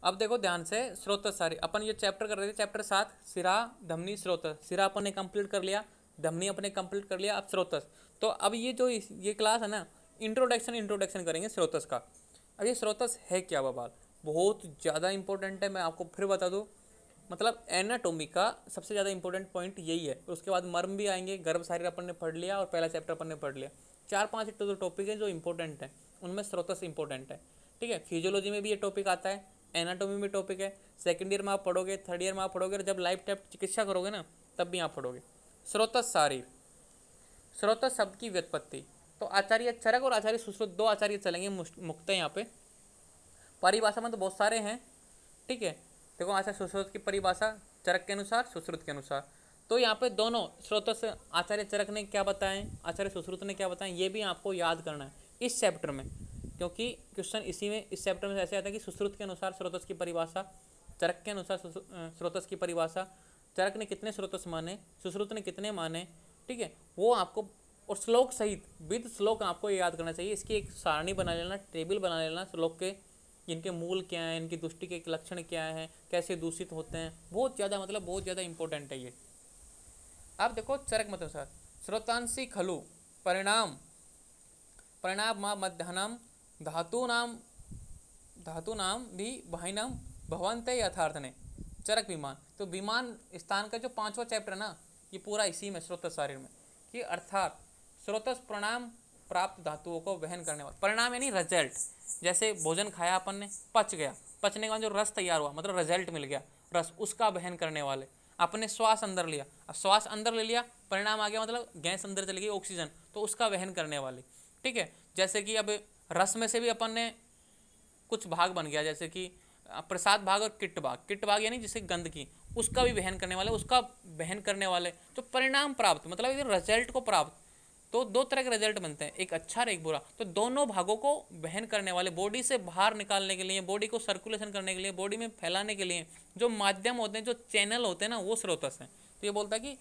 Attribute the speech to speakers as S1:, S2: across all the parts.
S1: अब देखो ध्यान से, स्रोतस सारी अपन ये चैप्टर कर रहे थे, चैप्टर 7 सिरा धमनी स्रोतस। सिरा अपन ने कंप्लीट कर लिया, धमनी अपन ने कंप्लीट कर लिया, अब स्रोतस। तो अब ये जो ये क्लास है ना, इंट्रोडक्शन करेंगे स्रोतस का। अब ये स्रोतस है क्या बवाल, बहुत ज़्यादा इंपॉर्टेंट है। मैं आपको फिर बता दूँ, मतलब एनाटोमी का सबसे ज़्यादा इंपॉर्टेंट पॉइंट यही है। उसके बाद मर्म भी आएंगे, गर्भ शरीर अपन ने पढ़ लिया और पहला चैप्टर अपन ने पढ़ लिया। 4-5 तो टॉपिक है जो इंपॉर्टेंट है, उनमें स्रोतस इंपॉर्टेंट है। ठीक है, फिजियोलॉजी में भी ये टॉपिक आता है, एनाटोमी में टॉपिक है, सेकंड ईयर में आप पढ़ोगे, थर्ड ईयर में आप पढ़ोगे, और जब लाइफ टाइम चिकित्सा करोगे ना तब भी आप पढ़ोगे। स्रोतस शारीर, स्रोतस शब्द की व्युत्पत्ति। तो आचार्य चरक और आचार्य सुश्रुत, दो आचार्य चलेंगे मुक्त यहाँ पे। परिभाषा में तो बहुत सारे हैं, ठीक है। देखो आचार्य सुश्रुत की परिभाषा चरक के अनुसार, सुश्रुत के अनुसार। तो यहाँ पे दोनों स्रोतस, आचार्य चरक ने क्या बताएं, आचार्य सुश्रुत ने क्या बताएं, ये भी आपको याद करना है इस चैप्टर में, क्योंकि क्वेश्चन इसी में, इस चैप्टर में ऐसे आता है कि सुश्रुत के अनुसार स्रोतस की परिभाषा, चरक के अनुसार स्रोतस की परिभाषा, चरक ने कितने स्रोतस माने, सुश्रुत ने कितने माने, ठीक है, वो आपको, और श्लोक सहित विद श्लोक आपको याद करना चाहिए। इसकी एक सारणी बना लेना, टेबल बना लेना श्लोक के, इनके मूल क्या हैं, इनकी दुष्टि के लक्षण क्या हैं, कैसे दूषित होते हैं, बहुत ज़्यादा, मतलब बहुत ज़्यादा इंपॉर्टेंट है ये। अब देखो चरक मत अनुसार, स्रोतांशी खलु परिणाम मध्याह्नम धातूनाम भी बहिनाम भवन्ते यथार्थने चरक विमान। तो विमान स्थान का जो 5वां चैप्टर है ना, ये पूरा इसी में स्रोतस शरीर में, कि अर्थात स्रोतस परिणाम प्राप्त धातुओं को वहन करने वाला, परिणाम यानी रिजल्ट। जैसे भोजन खाया अपन ने, पच गया, पचने के बाद जो रस तैयार हुआ, मतलब रिजल्ट मिल गया रस, उसका वहन करने वाले। अपने श्वास अंदर लिया, अब श्वास अंदर ले लिया, परिणाम आ गया, मतलब गैस अंदर चली गई, ऑक्सीजन, तो उसका वहन करने वाले। ठीक है, जैसे कि अब रस में से भी अपन ने कुछ भाग बन गया, जैसे कि प्रसाद भाग और किट भाग यानी जिसे गंध की, उसका भी वहन करने वाले, उसका वहन करने वाले। तो परिणाम प्राप्त मतलब रिजल्ट को प्राप्त, तो दो तरह के रिजल्ट बनते हैं, एक अच्छा और एक बुरा। तो दोनों भागों को वहन करने वाले, बॉडी से बाहर निकालने के लिए, बॉडी को सर्कुलेशन करने के लिए, बॉडी में फैलाने के लिए जो माध्यम होते हैं, जो चैनल होते हैं ना, वो स्रोतस हैं। तो ये बोलता है कि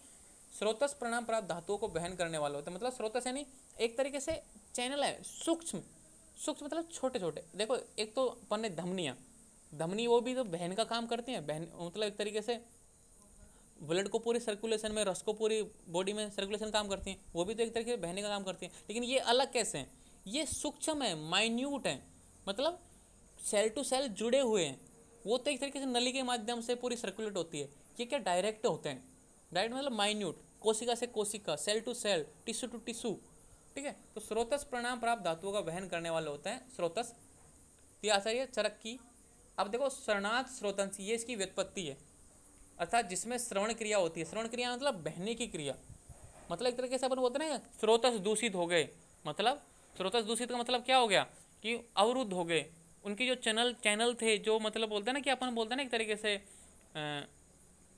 S1: स्रोतस परिणाम प्राप्त धातुओं को वहन करने वाले होते हैं। मतलब स्रोतस यानी एक तरीके से चैनल है, सूक्ष्म मतलब छोटे छोटे। देखो एक तो अपन ने धमनी, वो भी तो बहन का काम करती हैं, बहन मतलब एक तरीके से ब्लड को पूरी सर्कुलेशन में, रस को पूरी बॉडी में सर्कुलेशन काम करती हैं, वो भी तो एक तरीके से बहने का काम करती हैं। लेकिन ये अलग कैसे हैं, ये सूक्ष्म है, माइन्यूट है, मतलब सेल टू सेल जुड़े हुए हैं। वो तो एक तरीके से नली के माध्यम से पूरी सर्कुलेट होती है, ये क्या डायरेक्ट होते हैं, डायरेक्ट मतलब माइन्यूट, कोशिका से कोशिका, cell to cell, tissue to tissue. ठीक है, तो स्रोतस परिणाम प्राप्त धातुओं का वहन करने वाले होते हैं स्रोतस। ये आचार्य चरक की। अब देखो श्रवणात् स्रोतंस, ये इसकी व्युत्पत्ति है, अर्थात जिसमें श्रवण क्रिया होती है। श्रवण क्रिया मतलब बहने की क्रिया, मतलब एक तरीके से अपन बोलते हैं ना स्रोतस दूषित हो गए, मतलब स्रोतस दूषित का मतलब क्या हो गया कि अवरुद्ध हो गए, उनकी जो चैनल थे, जो मतलब बोलते हैं ना कि अपन बोलते हैं ना एक तरीके से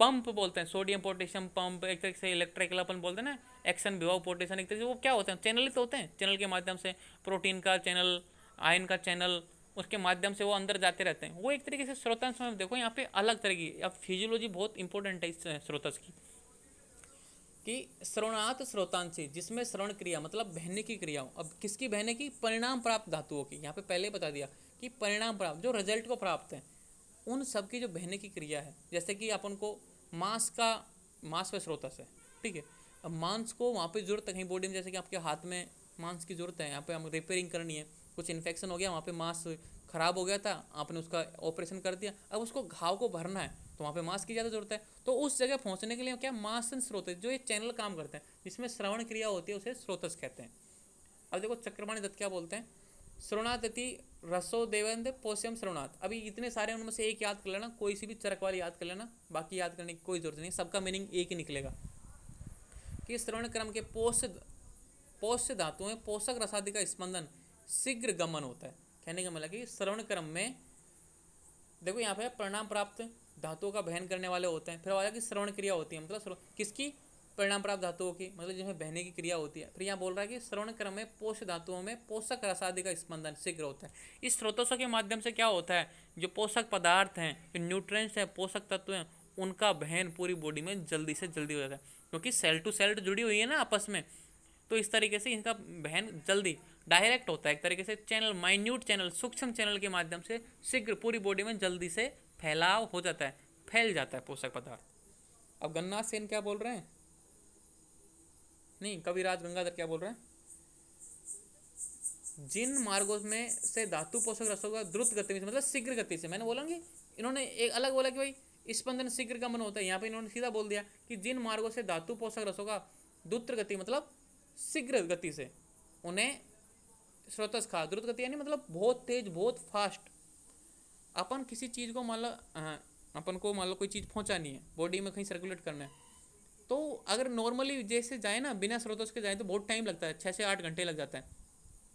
S1: पंप बोलते हैं, सोडियम पोटेशियम पंप, एक तरीके से इलेक्ट्रिकल अपन बोलते हैं ना एक्शन विभव पोटेशियम, एक तरीके से वो क्या होते हैं, चैनल ही तो होते हैं। चैनल के माध्यम से प्रोटीन का चैनल, आयन का चैनल, उसके माध्यम से वो अंदर जाते रहते हैं, वो एक तरीके से स्रोतंश में। देखो यहाँ पे अलग तरह की, अब फिजियोलॉजी बहुत इंपॉर्टेंट है इस स्रोतंश की, कि श्रवणात् स्रोतांशी, जिसमें श्रवण क्रिया मतलब बहने की क्रिया हो। अब किसकी बहने की, परिणाम प्राप्त धातुओं की। यहाँ पे पहले बता दिया कि परिणाम प्राप्त, जो रिजल्ट को प्राप्त है, उन सब की जो बहने की क्रिया है। जैसे कि अपन को मांस पे स्रोतस है, ठीक है। अब मांस को वहाँ पे जरूरत है कहीं बॉडी में, जैसे कि आपके हाथ में मांस की जरूरत है, यहाँ पे हम रिपेयरिंग करनी है, कुछ इन्फेक्शन हो गया, वहाँ पे मांस खराब हो गया था, आपने उसका ऑपरेशन कर दिया, अब उसको घाव को भरना है, तो वहाँ पे मांस की ज़्यादा जरूरत है। तो उस जगह पहुँचने के लिए क्या मांसन स्रोत, जो ये चैनल काम करते हैं, जिसमें श्रवण क्रिया होती है, उसे स्रोतस कहते हैं। अब देखो चक्रपाणी दत्त क्या बोलते हैं, श्रवणादति रसो देवेंद्र पोष्यम श्रवणात्। अभी इतने सारे उनमें से एक याद कर लेना, कोई सी भी चरक वाली याद कर लेना, बाकी याद करने की कोई जरूरत नहीं, सबका मीनिंग एक ही निकलेगा। कि श्रवण क्रम के पोष्य धातु में पोषक रसादि का स्पंदन शीघ्र गमन होता है। कहने का मतलब कि श्रवण क्रम में देखो यहाँ पे परिणाम प्राप्त धातुओं का बहन करने वाले होते हैं, फिर आया कि श्रवण क्रिया होती है, मतलब किसकी, परिणाम प्राप्त धातुओं की, मतलब जिसमें बहने की क्रिया होती है। फिर यहाँ बोल रहा है कि श्रवण क्रम में पोषक धातुओं में पोषक रसादि का स्पंदन शीघ्र होता है। इस स्रोतों के माध्यम से क्या होता है, जो पोषक पदार्थ हैं, जो न्यूट्रिएंट्स हैं, पोषक तत्व हैं, उनका बहन पूरी बॉडी में जल्दी से जल्दी हो जाता है, क्योंकि सेल टू सेल जुड़ी हुई है ना आपस में, तो इस तरीके से इनका बहन जल्दी डायरेक्ट होता है, एक तरीके से चैनल, माइन्यूट चैनल, सूक्ष्म चैनल के माध्यम से शीघ्र पूरी बॉडी में जल्दी से फैलाव हो जाता है, फैल जाता है पोषक पदार्थ। अब गन्ना सेन क्या बोल रहे हैं, नहीं कविराज गंगाधर क्या बोल रहे हैं, जिन मार्गों में से धातु पोषक रसों का द्रुत गति से, मतलब शीघ्र गति से, मैंने बोला कि इन्होंने एक अलग बोला कि भाई स्पंदन शीघ्र गमन होता है, यहाँ पे इन्होंने सीधा बोल दिया कि जिन मार्गों से धातु पोषक रसों का द्रुत गति मतलब शीघ्र गति से उन्हें स्रोतस कहा। द्रुत गति यानी मतलब बहुत तेज, बहुत फास्ट। अपन किसी चीज़ को मान लो, अपन को मान लो कोई चीज़ पहुँचानी है, बॉडी में कहीं सर्कुलेट करना है, तो अगर नॉर्मली जैसे जाए ना, बिना स्रोतस के जाए तो बहुत टाइम लगता है, 6 से 8 घंटे लग जाता है,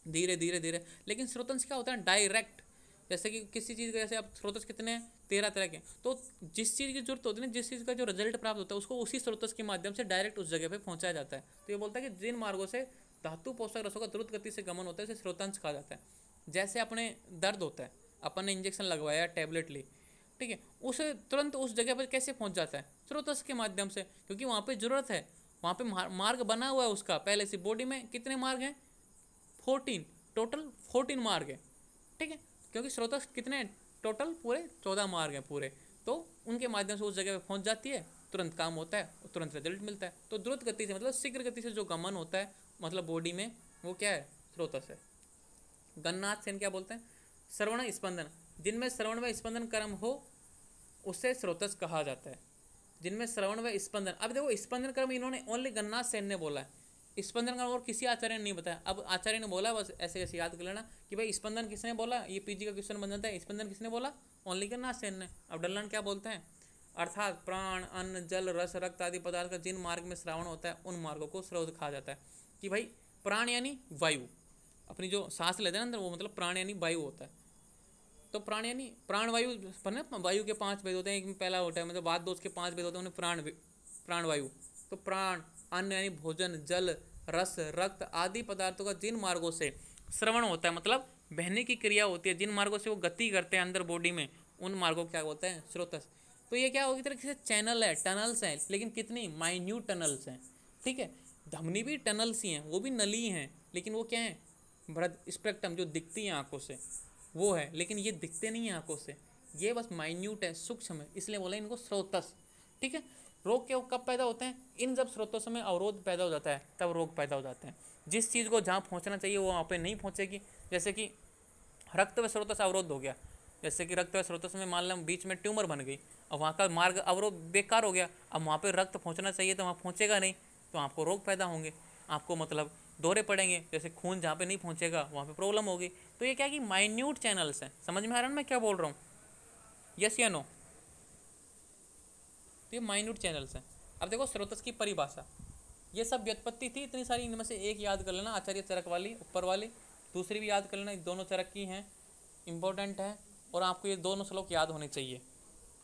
S1: धीरे धीरे धीरे। लेकिन स्रोतंस क्या होता है, डायरेक्ट। जैसे कि किसी चीज़ का, जैसे आप स्रोतस कितने हैं, 13 तरह के, तो जिस चीज़ की जरूरत होती है ना, जिस चीज़ का जो रिजल्ट प्राप्त होता है, उसको उसी स्रोतस के माध्यम से डायरेक्ट उस जगह पे पहुंचाया जाता है। तो ये बोलता है कि जिन मार्गों से धातु पोषक रसों का द्रुत गति से गमन होता है उसे स्रोतांश कहा जाता है। जैसे अपने दर्द होता है, अपन ने इंजेक्शन लगवाया, टैबलेट ली, ठीक है, उसे तुरंत उस जगह पर कैसे पहुंच जाता है, स्रोतस के माध्यम से, क्योंकि वहाँ पे जरूरत है, वहाँ पे मार्ग बना हुआ है उसका पहले से। बॉडी में कितने मार्ग हैं, 14, टोटल 14 मार्ग है, ठीक है, क्योंकि स्रोतस कितने टोटल पूरे 14 मार्ग हैं पूरे, तो उनके माध्यम से उस जगह पे पहुंच जाती है, तुरंत काम होता है और तुरंत रिजल्ट मिलता है। तो द्रुत गति से मतलब शीघ्र गति से जो गमन होता है, मतलब बॉडी में, वो क्या है, स्रोतस है। गन्नाथ सेन क्या बोलते हैं, श्रवण स्पंदन, जिनमें श्रवण व स्पंदन क्रम हो उसे स्रोतस कहा जाता है। जिनमें श्रवण व स्पंदन, अब देखो स्पंदन क्रम इन्होंने ओनली गन्नाथ सेन ने बोला है, स्पंदन क्रम और किसी आचार्य ने नहीं बताया। अब आचार्य ने बोला, बस ऐसे ऐसे याद कर लेना कि भाई स्पंदन किसने बोला, ये पीजी का क्वेश्चन बन जाता है, स्पंदन किसने बोला, ओनली गन्नाथ सेन ने। अब डल्लन क्या बोलते हैं, अर्थात प्राण, अन्न, जल, रस, रक्त आदि पदार्थ का जिन मार्ग में श्रावण होता है उन मार्गों को स्रोत कहा जाता है। कि भाई प्राण यानी वायु, अपनी जो सांस लेते हैं अंदर, वो मतलब प्राण यानी वायु होता है। तो प्राण यानी प्राण वायु, वायु के 5 भेद होते हैं, एक में पहला होता है, मतलब बाद दो उसके 5 भेद होते हैं, उन्हें प्राण वायु। तो प्राण, अन्न यानी भोजन, जल, रस, रक्त आदि पदार्थों का जिन मार्गों से श्रवण होता है, मतलब बहने की क्रिया होती है, जिन मार्गों से वो गति करते हैं अंदर बॉडी में, उन मार्गों को क्या बोलते हैं, स्रोतस। तो ये क्या होगी, तरह से चैनल है, टनल्स हैं, लेकिन कितनी माइन्यूट टनल्स हैं, ठीक है। धमनी भी टनल्स ही हैं, वो भी नली हैं, लेकिन वो क्या है, बृहद स्पेक्ट्रम जो दिखती है आंखों से वो है, लेकिन ये दिखते नहीं है आंखों से, ये बस माइन्यूट है, सूक्ष्म है, इसलिए बोला इनको स्रोतस, ठीक है। रोग के कब पैदा होते हैं, इन जब स्रोतों में अवरोध पैदा हो जाता है तब रोग पैदा हो जाते हैं। जिस चीज़ को जहाँ पहुँचना चाहिए वो वहाँ पे नहीं पहुँचेगी। जैसे कि रक्त व स्रोतस अवरोध हो गया, जैसे कि रक्त व स्रोतस में मान लो बीच में ट्यूमर बन गई, अब वहाँ का मार्ग अवरोध बेकार हो गया, अब वहाँ पे रक्त पहुँचना चाहिए तो वहाँ पहुँचेगा नहीं, तो आपको रोग पैदा होंगे, आपको मतलब दौरे पड़ेंगे, जैसे खून जहाँ पे नहीं पहुँचेगा वहाँ पे प्रॉब्लम होगी। तो ये क्या कि माइन्यूट चैनल्स हैं, समझ में आ रहा है मैं क्या बोल रहा हूँ, यस या नो। तो ये माइन्यूट चैनल्स हैं। अब देखो स्रोतस की परिभाषा, ये सब व्युत्पत्ति थी इतनी सारी, इनमें से एक याद कर लेना, आचार्य चरक वाली ऊपर वाली, दूसरी भी याद कर लेना, दोनों चरक की हैं, इंपॉर्टेंट है, और आपको ये दोनों श्लोक याद होने चाहिए।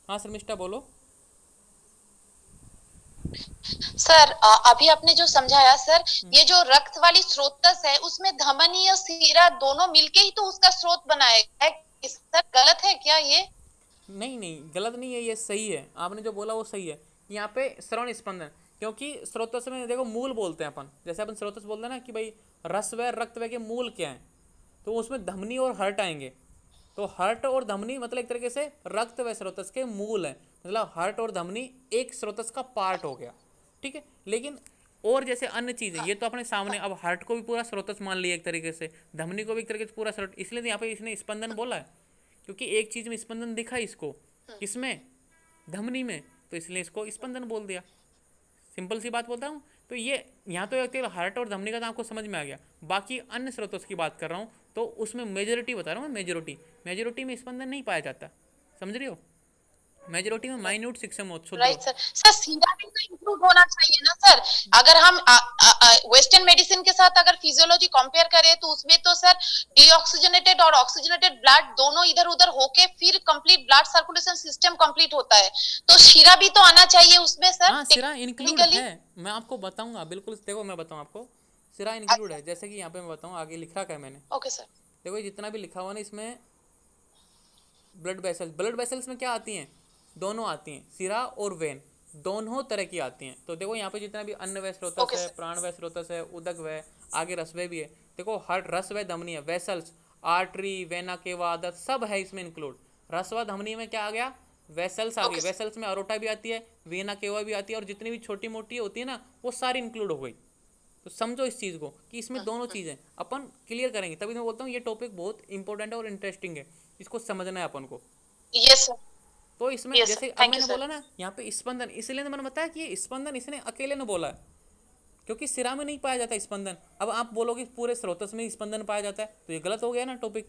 S1: हाँ शर्मिष्ठा बोलो।
S2: सर अभी आपने जो समझाया सर, ये जो रक्त वाली स्रोतस है उसमें धमनी और सीरा दोनों मिलके ही तो उसका स्रोत बनाया है, सर गलत है क्या ये?
S1: नहीं नहीं गलत नहीं है, ये सही है, आपने जो बोला वो सही है। यहाँ पे श्रवण स्पंदन, क्योंकि स्रोतस में देखो मूल बोलते हैं अपन, जैसे अपन स्रोतस बोलते हैं ना कि भाई रस व रक्त व के मूल क्या है, तो उसमें धमनी और हर्ट आएंगे। तो हर्ट और धमनी मतलब एक तरीके से रक्त व स्रोतस के मूल है, मतलब हर्ट और धमनी एक स्रोतस का पार्ट हो गया, ठीक है। लेकिन और जैसे अन्य चीज़ें, ये तो अपने सामने, अब हर्ट को भी पूरा स्रोतस मान लिया एक तरीके से, धमनी को भी एक तरीके से पूरा स्रोत, इसलिए यहाँ पे इसने स्पंदन बोला है, क्योंकि एक चीज़ में स्पंदन दिखा इसको, किसमें, धमनी में, तो इसलिए इसको स्पंदन बोल दिया। सिंपल सी बात बोलता हूँ। तो ये यहाँ तो हार्ट और धमनी का तो आपको समझ में आ गया, बाकी अन्य स्रोतों की बात कर रहा हूँ, तो उसमें मेजोरिटी बता रहा हूँ, मेजोरिटी में स्पंदन नहीं पाया जाता, समझ रही हो, मेजोरिटी में माइन्यूट सिस्टम हो।
S2: Right sir. सर सीरा भी तो इंक्लूड होना चाहिए ना सर, अगर हम वेस्टर्न मेडिसिन के साथ अगर फिजियोलॉजी कंपेयर करें तो उसमें तो सर डीऑक्सीजनेटेड और ऑक्सीजनेटेड ब्लड दोनों इधर उधर होके फिर complete blood circulation system complete होता है, तो सीरा भी तो आना चाहिए उसमें सर।
S1: हाँ सीरा इंक्लूड है, मैं आपको बताऊंगा, बिल्कुल देखो मैं बताऊँ आपको, सीरा इंक्लूड है, जैसे कि यहाँ पे मैं बताऊँ, आगे लिखा क्या है मैंने,
S2: ओके सर।
S1: देखो जितना भी लिखा हुआ ना इसमें, ब्लड वेसल्स में क्या आती हैं, दोनों आती हैं, सिरा और वेन दोनों तरह की आती हैं। तो देखो यहाँ पे जितना भी अन्न व स्रोतस है, प्राण व स्रोतस है, उदक व, आगे रसवे भी है, देखो हार्ट, रस व धमनी है, वेसल्स, आर्टरी, वेना केवा आदत सब है इसमें इंक्लूड। रस व धमनी में क्या आ गया, वेसल्स आ गई,
S2: ओके सर।
S1: वेसल्स में अरोटा भी आती है, वेना केवा भी आती है, और जितनी भी छोटी मोटी होती है ना वो सारी इंक्लूड हो गई। तो समझो इस चीज़ को कि इसमें दोनों चीज़ें अपन क्लियर करेंगे, तभी मैं बोलता हूँ ये टॉपिक बहुत इंपॉर्टेंट है और इंटरेस्टिंग है, इसको समझना है अपन को।
S2: Yes sir.
S1: तो इसमें
S2: यस सर,
S1: जैसे अब
S2: थैंक यू
S1: मैंने
S2: सर।
S1: बोला ना यहाँ पे स्पंदन, इसलिए तो मैंने बताया कि ये स्पंदन इसने अकेले ने बोला है, क्योंकि सिरा में नहीं पाया जाता स्पंदन। अब आप बोलोगे पूरे स्रोतस में स्पंदन पाया जाता है, तो ये गलत हो गया ना टॉपिक।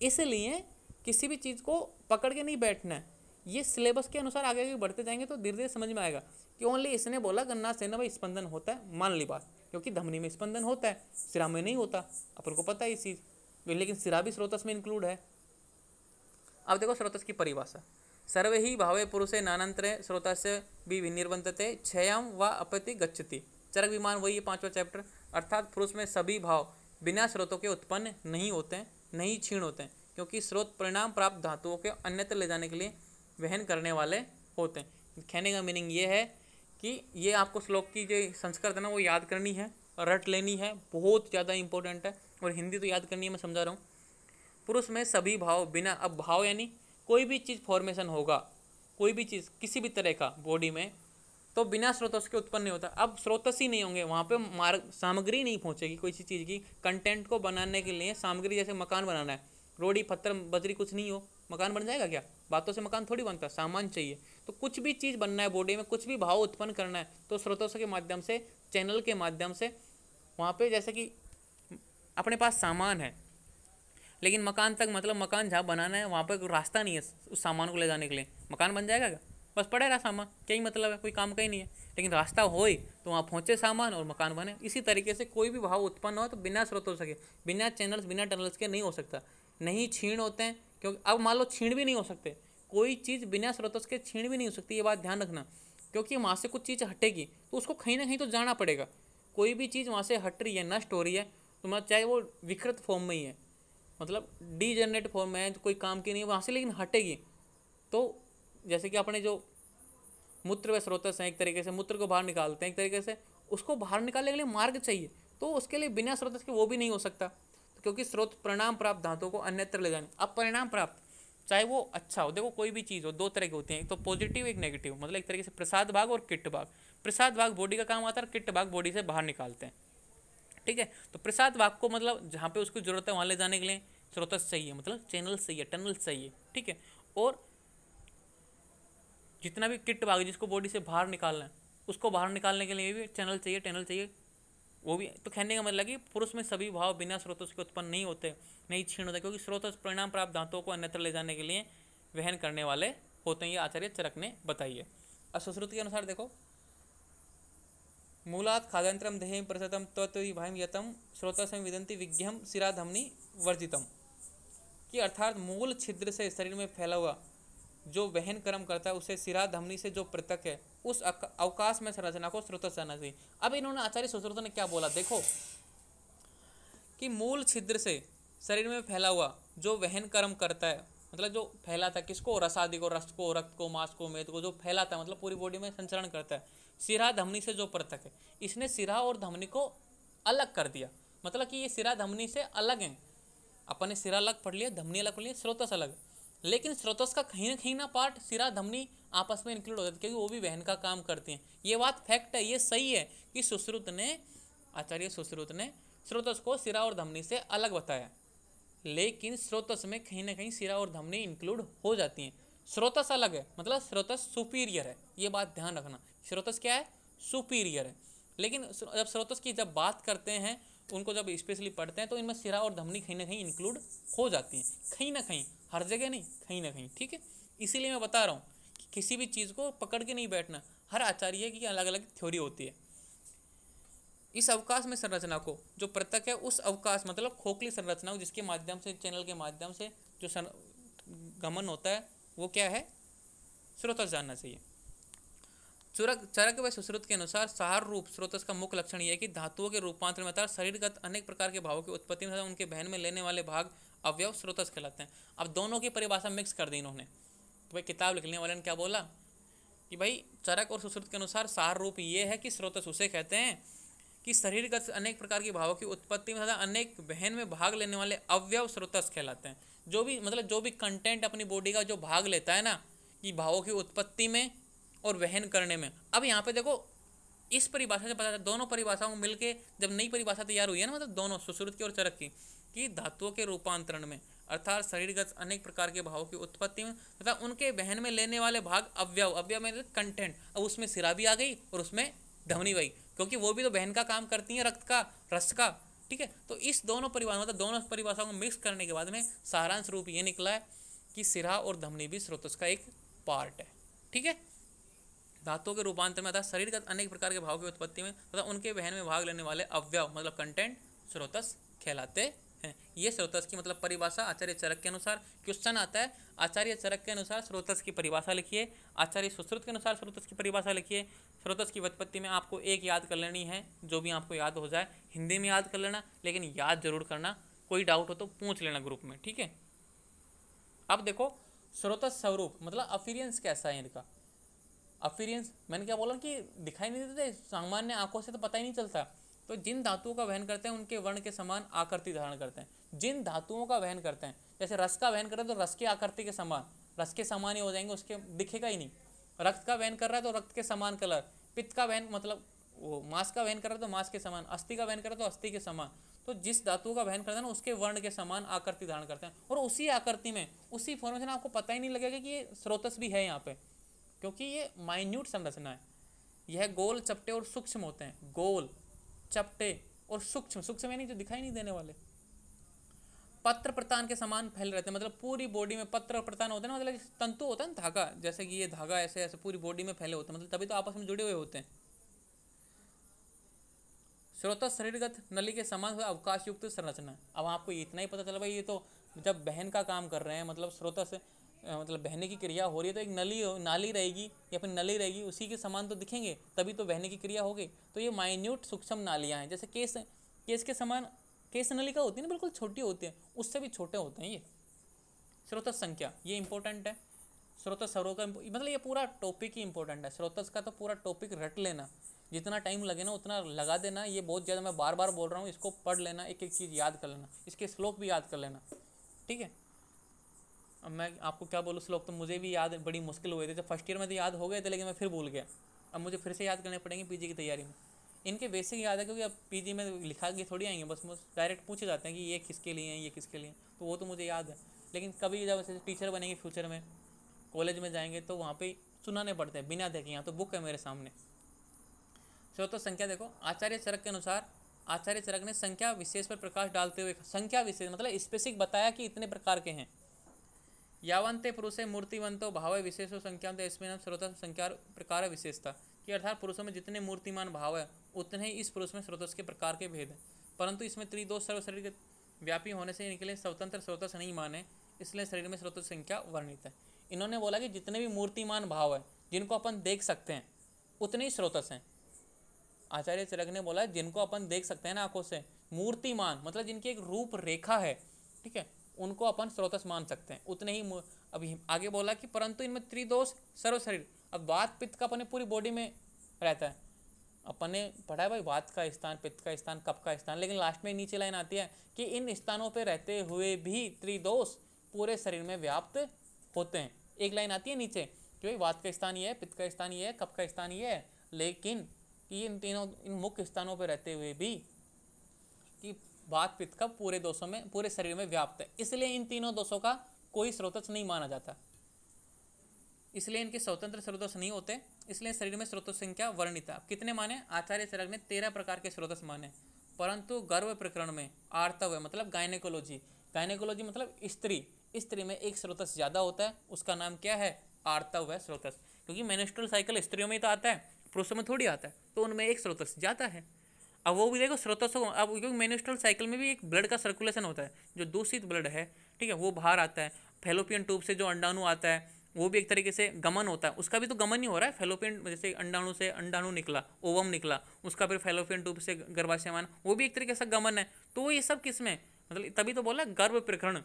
S1: इसलिए किसी भी चीज़ को पकड़ के नहीं बैठना है, ये सिलेबस के अनुसार आगे आगे बढ़ते जाएंगे तो धीरे धीरे समझ में आएगा कि ओनली इसने बोला गन्ना से ना भाई स्पंदन होता है, मान ली बात, क्योंकि धमनी में स्पंदन होता है, सिरा में नहीं होता, अपन को पता है ये चीज़, लेकिन सिरा भी स्रोतस में इंक्लूड है। अब देखो स्रोतस की परिभाषा, सर्वे ही भावे पुरुषे नानंतरे स्रोतस्य भी विनिर्वंतते क्षयम व अपति गच्छति। चरक विमान वही है 5वां चैप्टर, अर्थात पुरुष में सभी भाव बिना स्रोतों के उत्पन्न नहीं होते हैं, नहीं क्षीण होते हैं, क्योंकि स्रोत परिणाम प्राप्त धातुओं के अन्यत्र ले जाने के लिए वहन करने वाले होते हैं। कहने का मीनिंग ये है कि ये आपको श्लोक की जो संस्कृत है ना वो याद करनी है, रट लेनी है, बहुत ज़्यादा इंपॉर्टेंट है, और हिंदी तो याद करनी है, मैं समझा रहा हूँ। पुरुष में सभी भाव बिना, अब भाव यानी कोई भी चीज़ फॉर्मेशन होगा, कोई भी चीज़ किसी भी तरह का बॉडी में, तो बिना स्रोतस के उत्पन्न नहीं होता। अब स्रोतस ही नहीं होंगे वहाँ पे मार्ग सामग्री नहीं पहुँचेगी, कोई सी चीज़ की कंटेंट को बनाने के लिए सामग्री, जैसे मकान बनाना है, रोड़ी पत्थर बजरी कुछ नहीं हो, मकान बन जाएगा क्या? बातों से मकान थोड़ी बनता, सामान चाहिए। तो कुछ भी चीज़ बनना है बॉडी में, कुछ भी भाव उत्पन्न करना है, तो स्रोतों के माध्यम से, चैनल के माध्यम से, वहाँ पे जैसे कि अपने पास सामान है लेकिन मकान तक, मतलब मकान जहाँ बनाना है वहाँ पर रास्ता नहीं है उस सामान को ले जाने के लिए, मकान बन जाएगा क्या? बस पड़े रहा सामान, क्या ही मतलब है, कोई काम का ही नहीं है। लेकिन रास्ता हो तो वहाँ पहुँचे सामान और मकान बने। इसी तरीके से कोई भी भाव उत्पन्न हो तो बिना स्रोत हो सके, बिना चैनल्स, बिना टनल्स के नहीं हो सकता। नहीं क्षीण होते हैं, क्योंकि अब मान लो क्षीण भी नहीं हो सकते, कोई चीज़ बिना स्रोतों के क्षीण भी नहीं हो सकती, ये बात ध्यान रखना, क्योंकि वहाँ से कुछ चीज़ हटेगी तो उसको कहीं ना कहीं तो जाना पड़ेगा। कोई भी चीज़ वहाँ से हट रही है, नष्ट हो रही है, तो मतलब चाहे वो विकृत फॉर्म में ही है, मतलब डीजनरेट फॉर्म में है, कोई काम की नहीं है वहाँ से, लेकिन हटेगी। तो जैसे कि अपने जो मूत्र व स्रोतस हैं, एक तरीके से मूत्र को बाहर निकालते हैं, एक तरीके से उसको बाहर निकालने के लिए मार्ग चाहिए, तो उसके लिए बिना स्रोतस के वो भी नहीं हो सकता, तो क्योंकि स्रोत परिणाम प्राप्त धातुओं को अन्यत्र ले जाने। अब परिणाम प्राप्त चाहे वो अच्छा हो, देखो कोई भी चीज़ हो, दो तरह की होती है, एक तो पॉजिटिव एक नेगेटिव, मतलब एक तरीके से प्रसाद भाग और किट भाग। प्रसाद भाग बॉडी का काम आता है, किट भाग बॉडी से बाहर निकालते हैं, ठीक है। तो प्रसाद भाग को मतलब जहाँ पे उसकी जरूरत है वहाँ ले जाने के लिए स्रोतस चाहिए, मतलब चैनल चाहिए, टनल चाहिए, ठीक है। और जितना भी किट भाग जिसको बॉडी से बाहर निकालना है, उसको बाहर निकालने के लिए भी चैनल चाहिए, टनल चाहिए, वो भी। तो कहने का मतलब कि पुरुष में सभी भाव बिना स्रोतस के उत्पन्न नहीं होते, नहीं क्षीण होते, क्योंकि स्रोतस परिणाम प्राप्त धातुओं को अन्यत्र ले जाने के लिए वहन करने वाले होते हैं, ये आचार्य चरक ने बताई है। अब सुश्रुति के अनुसार देखो, मूलात् खाद्यंतरम देहे प्रसतम तत्विभाम यतम स्रोतसं विदंति विज्ञम शिराधमनी वर्जितम, कि अर्थात मूल छिद्र से शरीर में फैला हुआ जो वहन कर्म करता है उसे सिरा धमनी से जो पृथक है उस अवकाश में संरचना को स्रोतस जाना चाहिए। अब इन्होंने आचार्य सुश्रुत ने क्या बोला, देखो कि मूल छिद्र से शरीर में फैला हुआ जो वहन कर्म करता है, मतलब जो फैलाता है किसको, रस आदि को, रस को, रक्त को, मांस को, मेद को, जो फैलाता है, मतलब पूरी बॉडी में संचरण करता है, सिरा धमनी से जो पृथक है। इसने सिरा और धमनी को अलग कर दिया, मतलब कि ये सिरा धमनी से अलग है। अपन ने सिरा अलग पढ़ लिया, धमनी अलग पढ़ लिया, स्रोतस अलग, लेकिन स्रोतस का कहीं ना पार्ट सिरा धमनी आपस में इंक्लूड हो जाते हैं, क्योंकि वो भी वहन का काम करते हैं। ये बात फैक्ट है, ये सही है कि सुश्रुत ने, आचार्य सुश्रुत ने स्रोतस को सिरा और धमनी से अलग बताया, लेकिन स्रोतस में कहीं ना कहीं सिरा और धमनी इंक्लूड हो जाती हैं। स्रोतस अलग है, मतलब स्रोतस सुपीरियर है, ये बात ध्यान रखना। स्रोतस क्या है, सुपीरियर है। लेकिन जब स्रोतस की जब बात करते हैं, उनको जब स्पेशली पढ़ते हैं, तो इनमें सिरा और धमनी कहीं ना कहीं इंक्लूड हो जाती हैं, कहीं ना कहीं, हर जगह नहीं, कहीं ना कहीं, ठीक है। इसीलिए मैं बता रहा हूँ कि किसी भी चीज़ को पकड़ के नहीं बैठना, हर आचार्य की अलग अलग थ्योरी होती है। इस अवकाश में संरचना को जो पृथक है, उस अवकाश मतलब खोखली संरचना जिसके माध्यम से, चैनल के माध्यम से जो गमन होता है, वो क्या है, स्रोतस जानना चाहिए। चरक व सुश्रुत के अनुसार सार रूप स्रोतस का मुख्य लक्षण यह है कि धातुओं के रूपांतर में शरीरगत अनेक प्रकार के भावों की उत्पत्ति में उनके बहन में लेने वाले भाग अवयव स्रोतस कहलाते हैं। अब दोनों की परिभाषा मिक्स कर दी इन्होंने, तो भाई किताब लिखने वाले ने क्या बोला कि भाई चरक और सुश्रुत के अनुसार सार रूप ये है कि स्रोतस उसे कहते हैं कि शरीरगत अनेक प्रकार के भावों की उत्पत्ति में तथा अनेक वहन में भाग लेने वाले अवयव स्रोतस कहलाते हैं। जो भी मतलब जो भी कंटेंट अपनी बॉडी का जो भाग लेता है ना, कि भावों की उत्पत्ति में और वहन करने में। अब यहाँ पे देखो इस परिभाषा से पता चला, दोनों परिभाषाओं मिलके जब नई परिभाषा तैयार हुई है ना, मतलब दोनों सुश्रुत की और चरक की, कि धातुओं के रूपांतरण में अर्थात शरीरगत अनेक प्रकार के भावों की उत्पत्ति में तथा उनके वहन में लेने वाले भाग अवयव, अवयव में कंटेंट। अब उसमें सिरा भी आ गई और उसमें धमनी वही, क्योंकि वो भी तो वहन का काम करती है, रक्त का, रस का, ठीक है। तो इस दोनों परिभाषा मतलब दोनों परिभाषाओं को मिक्स करने के बाद में सारांश रूप ये निकला है कि सिरा और धमनी भी स्रोतस का एक पार्ट है, ठीक है। धातुओं के रूपांतर में अर्थात शरीरगत अनेक प्रकार के भाव की उत्पत्ति में तथा उनके वहन में भाग लेने वाले अवयव मतलब कंटेंट स्रोतस कहलाते हैं। ये स्रोतस की मतलब परिभाषा आचार्य चरक के अनुसार। क्वेश्चन आता है आचार्य चरक के अनुसार स्रोतस की परिभाषा लिखिए, आचार्य सुश्रुत के अनुसार स्रोतस की परिभाषा लिखिए। स्रोतस की व्युत्पत्ति में आपको एक याद कर लेनी है, जो भी आपको याद हो जाए हिंदी में याद कर लेना, लेकिन याद जरूर करना, कोई डाउट हो तो पूछ लेना ग्रुप में, ठीक है। अब देखो स्रोतस स्वरूप मतलब अफिरियंस कैसा है इनका। अफिरियंस मैंने क्या बोला कि दिखाई नहीं देते, सामान्य आंखों से तो पता ही नहीं चलता। तो जिन धातुओं का वहन करते हैं उनके वर्ण के समान आकृति धारण करते हैं। जिन धातुओं का वहन करते हैं, जैसे रस का वहन करें तो रस की आकृति के समान, रस के समान ही हो जाएंगे, उसके दिखेगा ही नहीं। रक्त का वहन कर रहा है तो रक्त के समान कलर, पित्त का वहन मतलब वो मांस का वहन कर रहा है तो मांस के समान, अस्थि का वहन कर रहा है तो अस्थि के समान। तो जिस धातु का वहन करते हैं ना उसके वर्ण के समान आकृति धारण करते हैं, और उसी आकृति में उसी फॉर्मेशन आपको पता ही नहीं लगेगा कि ये स्रोतस भी है यहाँ पे, क्योंकि ये माइन्यूट संरचना है। यह गोल, चपटे और सूक्ष्म होते हैं। गोल, चपटे और सूक्ष्म, सूक्ष्म यानी जो दिखाई नहीं देने वाले। पत्र प्रतान के समान फैले रहते हैं, मतलब पूरी बॉडी में पत्र प्रतान होते हैं ना, मतलब तंतु होता है ना धागा, जैसे कि ये धागा ऐसे ऐसे पूरी बॉडी में फैले होते हैं, मतलब तभी तो आपस में जुड़े हुए होते हैं। स्रोतस शरीरगत नली के समान अवकाश युक्त संरचना है। अब आपको इतना ही पता चला भाई, ये तो जब बहन का काम कर रहे हैं, मतलब स्रोतस मतलब बहने की क्रिया हो रही है तो एक नाली रहेगी या फिर नली रहेगी, उसी के समान तो दिखेंगे, तभी तो बहने की क्रिया होगी। तो ये माइन्यूट सूक्ष्म नालियाँ हैं, जैसे केस के समान केस नलिका होती है ना, बिल्कुल छोटी होती है, उससे भी छोटे होते हैं ये। स्रोतस संख्या ये इंपॉर्टेंट है। स्रोतस स्वरों का मतलब ये पूरा टॉपिक ही इंपॉर्टेंट है। स्रोतस का तो पूरा टॉपिक रट लेना, जितना टाइम लगे ना उतना लगा देना। ये बहुत ज़्यादा मैं बार बार बोल रहा हूँ, इसको पढ़ लेना, एक एक चीज़ याद कर लेना, इसके श्लोक भी याद कर लेना, ठीक है। अब मैं आपको क्या बोलूँ, श्लोक तो मुझे भी याद बड़ी मुश्किल हुए थे, जब फर्स्ट ईयर में तो याद हो गए थे, लेकिन मैं फिर भूल गया। अब मुझे फिर से याद करने पड़ेंगे पीजी की तैयारी में। इनके बेसिक याद है, क्योंकि अब पीजी में लिखा के थोड़ी आएंगे, बस डायरेक्ट पूछे जाते हैं कि ये किसके लिए हैं, ये किसके लिए, तो वो तो मुझे याद है। लेकिन कभी जब ऐसे टीचर बनेंगे फ्यूचर में, कॉलेज में जाएंगे, तो वहाँ पे सुनाने पड़ते हैं बिना देखे। यहाँ तो बुक है मेरे सामने। स्रोतस संख्या देखो, आचार्य चरक के अनुसार आचार्य चरक ने संख्या विशेष पर प्रकाश डालते हुए, संख्या विशेष मतलब स्पेसिफिक बताया कि इतने प्रकार के हैं। यावंते पुरुषे मूर्तिवंतो भाव विशेषो संख्या इसमें स्रोतस संख्या प्रकार विशेषता, कि अर्थात पुरुषों में जितने मूर्तिमान भाव है उतने ही इस पुरुष में स्रोतस के प्रकार के भेद हैं, परंतु इसमें त्रिदोष सर्व शरीर व्यापी होने से इनके लिए स्वतंत्र स्रोतस नहीं माने, इसलिए शरीर में स्रोतस संख्या वर्णित है। इन्होंने बोला कि जितने भी मूर्तिमान भाव है जिनको अपन देख सकते हैं उतने ही स्रोतस हैं। आचार्य चरक ने बोला जिनको अपन देख सकते हैं ना आंखों से, मूर्तिमान मतलब जिनकी एक रूप रेखा है, ठीक है, उनको अपन स्रोतस मान सकते हैं, उतने ही। अभी आगे बोला कि परंतु इनमें त्रिदोष सर्व शरीर, अब वात पित्त का अपने पूरी बॉडी में रहता है। अपन ने पढ़ा है भाई वात का स्थान, पित्त का स्थान, कफ का स्थान, लेकिन लास्ट में नीचे लाइन आती है कि इन स्थानों पे रहते हुए भी त्रिदोष पूरे शरीर में व्याप्त होते हैं। एक लाइन आती है नीचे कि भाई वात का स्थान ये है, पित्त का स्थान ये है, कफ का स्थान ये है, लेकिन इन मुख्य स्थानों पर रहते हुए भी कि वात पित्त का पूरे दोषों में पूरे शरीर में व्याप्त है, इसलिए इन तीनों दोषों का कोई स्रोतस नहीं माना जाता, इसलिए इनके स्वतंत्र स्रोतस नहीं होते, इसलिए शरीर में स्रोतस संख्या वर्णित है। कितने माने? आचार्य चरक ने 13 प्रकार के स्रोतस माने, परंतु गर्भ प्रकरण में आर्तव मतलब गायनेकोलॉजी मतलब स्त्री में एक स्रोतस ज्यादा होता है, उसका नाम क्या है? आर्तव स्रोतस, क्योंकि मेंस्ट्रुअल साइकिल स्त्रियों में ही तो आता है, पुरुषों में थोड़ी आता है, तो उनमें एक स्रोतस ज्यादा है। अब वो भी देखो स्रोतसों, अब क्योंकि मेंस्ट्रुअल साइकिल में भी एक ब्लड का सर्कुलेशन होता है, जो दूषित ब्लड है, ठीक है, वो बाहर आता है। फैलोपियन ट्यूब से जो अंडाणु आता है वो भी एक तरीके से गमन होता है, उसका भी तो गमन ही हो रहा है। फैलोपियन जैसे अंडाणु से अंडाणु निकला, ओवम निकला, उसका फिर फैलोपियन ट्यूब से गर्भाशयमान, वो भी एक तरीके से गमन है। तो ये सब किस में, मतलब तभी तो बोला गर्भ प्रकरण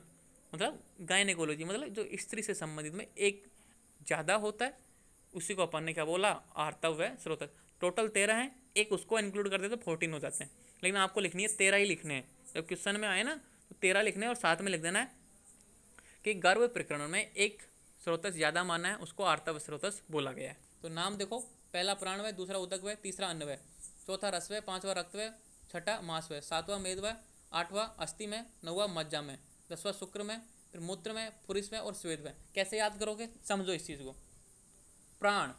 S1: मतलब गायनेकोलॉजी, मतलब जो स्त्री से संबंधित में एक ज़्यादा होता है, उसी को अपन ने क्या बोला? आर्तव स्रोतस। टोटल 13 हैं, एक उसको इंक्लूड कर दे तो 14 हो जाते हैं, लेकिन आपको लिखनी है 13 ही लिखने हैं। जब क्वेश्चन में आए ना तो 13 लिखने हैं और साथ में लिख देना है कि गर्भ प्रकरण में एक स्रोतस ज़्यादा माना है, उसको आर्तव स्रोतस बोला गया है। तो नाम देखो, पहला प्राणवय, दूसरा उदकवय, तीसरा अन्नवय, चौथा रसवय, पांचवा रक्तवय, छठा मांसवय, सातवां मेदवय, आठवां अस्थि में, नौवां मज्जा में, 10वां शुक्र में, फिर मूत्र में, पुरुष में और स्वेद में। कैसे याद करोगे, समझो इस चीज़ को। प्राण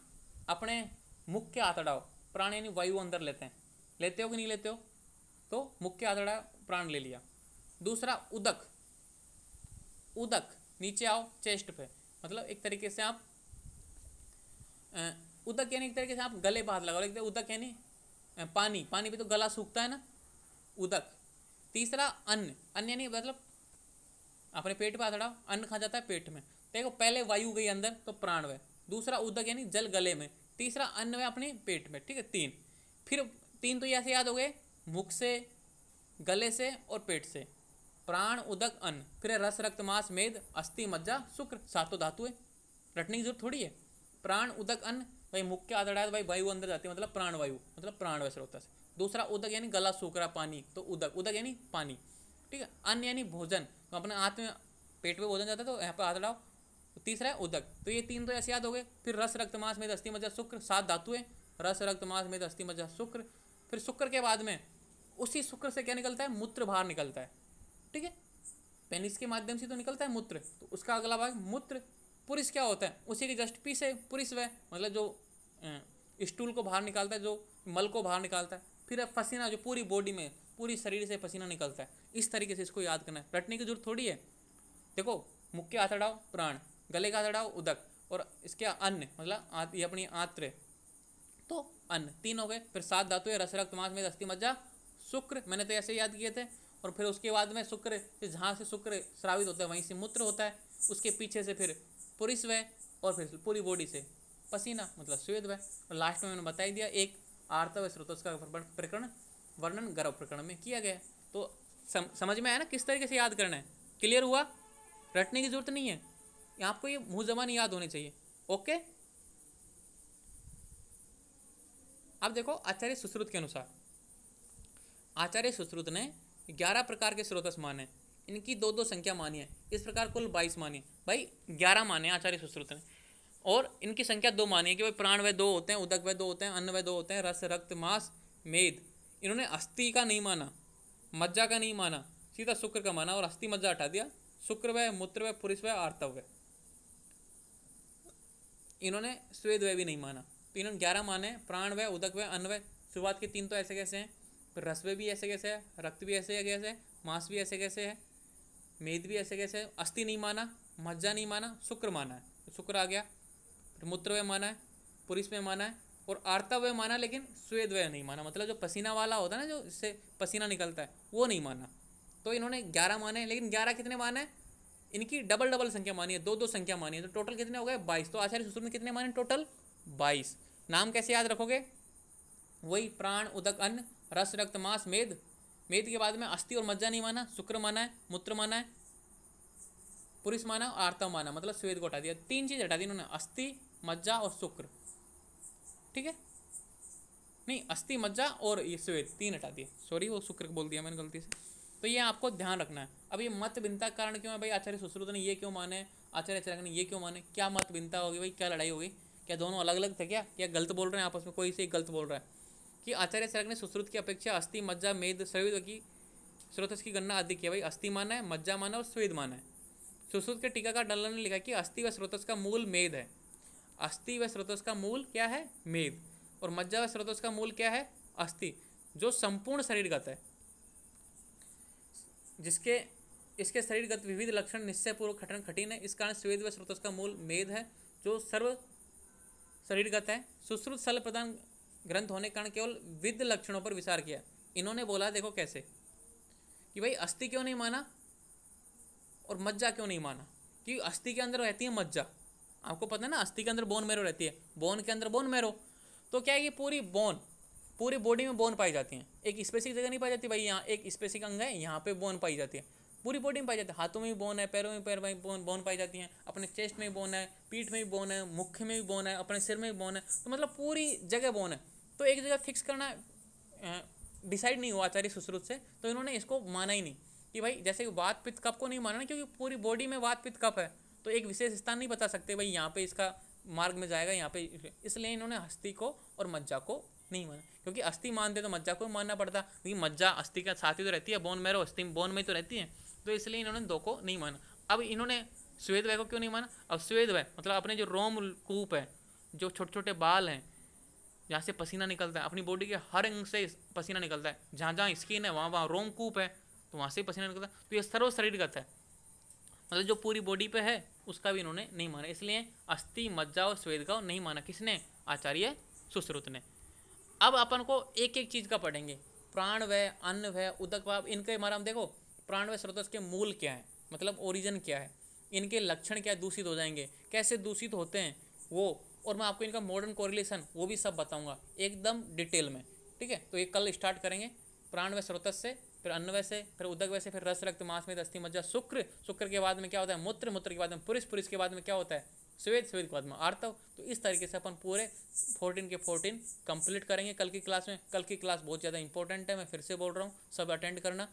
S1: अपने मुख्य आंतड़ाओ, प्राण यानी वायु अंदर लेते हो कि नहीं लेते हो, तो मुख्य आंतड़ा प्राण ले लिया। दूसरा उदक, उदक नीचे आओ चेस्ट पे, मतलब एक तरीके से आप उदक यानी एक तरीके से आप गले पे हाथ लगाओ, लिखते उदक यानी पानी, पानी पे तो गला सूखता है ना, उदक। तीसरा अन्न, अन्न यानी मतलब अपने पेट पे हाथ लगाओ, अन्न खा जाता है पेट में, देखो पहले वायु गई अंदर तो प्राणवय, दूसरा उदक यानी जल गले में, तीसरा अन्नवय अपने पेट में, ठीक है 3। फिर 3 तो ऐसे याद हो गए, मुख से, गले से और पेट से, प्राण उदक अन्न, फिर रस रक्त मांस मेद अस्थि मज्जा शुक्र, 7 धातु है, रटने की जरूरत थोड़ी है। प्राण उदक अन्न, भाई मुख्य आंतड़ा है, भाई वायु अंदर जाती है मतलब प्राणवायु, मतलब प्राणवायु स्रोतस। दूसरा उदक यानी गला सूख रहा पानी, तो उदक, उदक यानी पानी, ठीक है। अन्न यानी भोजन, तो अपने हाथ में पेट में भोजन जाता है तो यहाँ पर हाथ डालो। तो तीसरा है उदक, तो ये 3 तो ऐसे याद हो गए। फिर रस रक्त मांस मेद अस्थि मज्जा शुक्र, 7 धातु है, रस रक्त मांस मेद अस्थि मज्जा शुक्र। फिर शुक्र के बाद में उसी शुक्र से क्या निकलता है, मूत्र बाहर निकलता है, ठीक है, पेनिस के माध्यम से तो निकलता है मूत्र, तो उसका अगला भाग मूत्र। पुरुष क्या होता है, उसी के जस्ट पीछे पुरुष वह, मतलब जो स्टूल को बाहर निकालता है, जो मल को बाहर निकालता है। फिर पसीना, जो पूरी बॉडी में, पूरी शरीर से पसीना निकलता है। इस तरीके से इसको याद करना है, रटने की जरूरत थोड़ी है। देखो मुख्य आंतड़ाओ प्राण, गले का आंतड़ाओ उदक, और इसके अन्न मतलब ये अपनी आंत्र, तो अन्न 3 हो गए। फिर 7 धातु है, रस रक्त मांस मेद अस्थि मज्जा शुक्र, मैंने तो ऐसे याद किए थे। और फिर उसके बाद में शुक्र, जहाँ से शुक्र स्रावित होता है वहीं से मूत्र होता है, उसके पीछे से फिर पुरुषवय, और फिर पूरी बॉडी से पसीना मतलब स्वेदवय। और लास्ट में मैंने बता ही दिया, एक आर्तव स्रोतस का प्रकरण वर्णन गर्भ प्रकरण में किया गया। तो समझ में आया ना किस तरीके से याद करना है, क्लियर हुआ, रटने की जरूरत नहीं है, आपको ये मुँह जबान याद होनी चाहिए। ओके, अब देखो आचार्य सुश्रुत के अनुसार, आचार्य सुश्रुत ने 11 प्रकार के स्रोतस माने, इनकी 2-2 संख्या मानी है, इस प्रकार कुल 22 मानी है। भाई 11 माने आचार्य सुश्रुत ने, और इनकी संख्या 2 मानी है कि भाई प्राणवय 2 होते हैं, उदकवय 2 होते हैं, अन्नवय 2 होते हैं, रस रक्त मांस मेद। इन्होंने अस्थि का नहीं माना, मज्जा का नहीं माना, सीधा शुक्र का माना, और अस्थि मज्जा हटा दिया, शुक्रवय मूत्रवय पुरुषवय आर्तवय। इन्होंने स्वेदवय भी नहीं माना, तो इन्होंने 11 माने, प्राणवय उदकवय अन्नवय। शुरुआत के 3 तो ऐसे कैसे हैं, फिर रसवय भी ऐसे कैसे है, रक्त भी ऐसे कैसे है, मांस भी ऐसे कैसे है, मेद भी ऐसे कैसे है। अस्थि नहीं माना, मज्जा नहीं माना, शुक्र माना है, तो शुक्र आ गया। फिर मूत्रवय माना है, पुरुषवय माना है, और आर्तवय माना, लेकिन स्वेदवय नहीं माना, मतलब जो पसीना वाला होता है ना, जो इससे पसीना निकलता है, वो नहीं माना। तो इन्होंने 11 माने, लेकिन 11 कितने माने हैं, इनकी डबल संख्या मानी है, 2-2 संख्या मानी है, तो टोटल कितने हो गए 22। तो आचार्य सुश्रुत ने कितने माने टोटल 22। नाम कैसे याद रखोगे, वही प्राण उदक अन्न रस रक्त मांस मेद, मेद के बाद में अस्थि और मज्जा नहीं माना, शुक्र माना है, मूत्र माना है, पुरुष माना, आर्तव माना, मतलब स्वेद को हटा दिया। 3 चीज हटा दी इन्होंने, अस्थि मज्जा और शुक्र, ठीक है, नहीं अस्थि मज्जा और ये स्वेद 3 हटा दिए, सॉरी वो शुक्र बोल दिया मैंने गलती से। तो ये आपको ध्यान रखना है। अब ये मत भिन्नता का कारण क्यों है भाई, आचार्य सुश्रुत ने ये क्यों माने, आचार्य चरक ने ये क्यों माने, क्या मत भिन्नता होगी भाई, क्या लड़ाई होगी, क्या दोनों अलग अलग थे, क्या गलत बोल रहे हैं आपस में, कोई से गलत बोल रहा है कि आचार्य चरक ने सुश्रुत की अपेक्षा अस्थि मज्जा मेद स्वेद की स्रोतस की गणना अधिक किया। भाई अस्थि माना है, मज्जा माना और स्वेद माना है। सुश्रुत के टीकाकार डल्लन ने लिखा कि अस्थि व स्रोतस का मूल मेद है, अस्थि व स्रोतस का मूल क्या है मेद, और मज्जा व स्रोतस का मूल क्या है अस्थि, जो संपूर्ण शरीरगत है, जिसके इसके शरीरगत विविध लक्षण निश्चय पूर्वक खटन कठिन है। इस कारण स्वेद व स्रोतस का मूल मेद है, जो सर्व शरीरगत है। सुश्रुत सल प्रदान ग्रंथ होने के कारण केवल विविध लक्षणों पर विचार किया। इन्होंने बोला देखो कैसे कि भाई अस्थि क्यों नहीं माना और मज्जा क्यों नहीं माना, कि अस्थि के अंदर रहती है मज्जा, आपको पता है ना, अस्थि के अंदर बोन मैरो रहती है, बोन के अंदर बोन मैरो, तो क्या है कि पूरी बोन, पूरी बॉडी में बोन पाई जाती हैं, एक स्पेसिफिक जगह नहीं पाई जाती भाई, यहाँ एक स्पेसिफिक अंग है यहाँ पे बोन पाई जाती है, पूरी बॉडी में पाई जाती है, हाथों में भी बोन है, पैरों में पैर में बोन पाई जाती हैं, अपने चेस्ट में भी बोन है, पीठ में भी बोन है, मुख में भी बोन है, अपने सिर में भी बोन है, तो मतलब पूरी जगह बोन है। तो एक जगह फिक्स करना डिसाइड नहीं हुआ आचार्य सुश्रुत से, तो इन्होंने इसको माना ही नहीं कि भाई जैसे वात पित्त कफ को नहीं माना ना, क्योंकि पूरी बॉडी में वात पित्त कफ है, तो एक विशेष स्थान नहीं बता सकते भाई यहाँ पे इसका मार्ग में जाएगा यहाँ पे, इसलिए इन्होंने अस्थि को और मज्जा को नहीं माना। क्योंकि अस्थि मानते तो मज्जा को मानना पड़ता, क्योंकि मज्जा अस्थि का साथ ही तो रहती है, बोन मैरो अस्थि बोन में तो रहती है, तो इसलिए इन्होंने दो को नहीं माना। अब इन्होंने श्वेत वय को क्यों नहीं माना? अब श्वेत वय मतलब अपने जो रोम कूप है, जो छोटे छोटे बाल हैं जहाँ से पसीना निकलता है, अपनी बॉडी के हर अंग से पसीना निकलता है, जहाँ जहाँ स्किन है वहाँ वहाँ रोम कूप है, तो वहाँ से पसीना निकलता है, तो ये सर्व शरीरगत है, मतलब जो पूरी बॉडी पे है उसका भी इन्होंने नहीं माना। इसलिए अस्थि मज्जा और स्वेद का नहीं माना, किसने? आचार्य सुश्रुत ने। अब अपन को एक एक चीज़ का पढ़ेंगे, प्राण वय, अन्न वय, उदक वय। इनके बारे में देखो, प्राण वय स्रोत के मूल क्या है, मतलब ओरिजिन क्या है, इनके लक्षण क्या दूषित हो जाएंगे, कैसे दूषित होते हैं वो, और मैं आपको इनका मॉडर्न कोरिलेशन वो भी सब बताऊंगा एकदम डिटेल में, ठीक है। तो ये कल स्टार्ट करेंगे, प्राण वय स्रोत से, फिर अन्न वय से, फिर उदक वय से, फिर रस रक्त मांस में अस्थि मज्जा शुक्र, शुक्र के बाद में क्या होता है मूत्र, मूत्र के बाद में पुरुष, पुरुष के बाद में क्या होता है स्वेद, स्वेद के बाद में आर्तव। तो इस तरीके से अपन पूरे 14 के 14 कंप्लीट करेंगे कल की क्लास में। कल की क्लास बहुत ज़्यादा इंपॉर्टेंट है, मैं फिर से बोल रहा हूँ, सब अटेंड करना,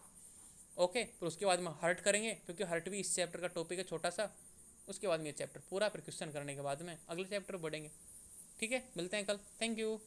S1: ओके। फिर उसके बाद में हर्ट करेंगे, क्योंकि हर्ट भी इस चैप्टर का टॉपिक है छोटा सा। उसके बाद में ये चैप्टर पूरा, फिर क्वेश्चन करने के बाद में अगले चैप्टर बढ़ेंगे, ठीक है। मिलते हैं कल, थैंक यू।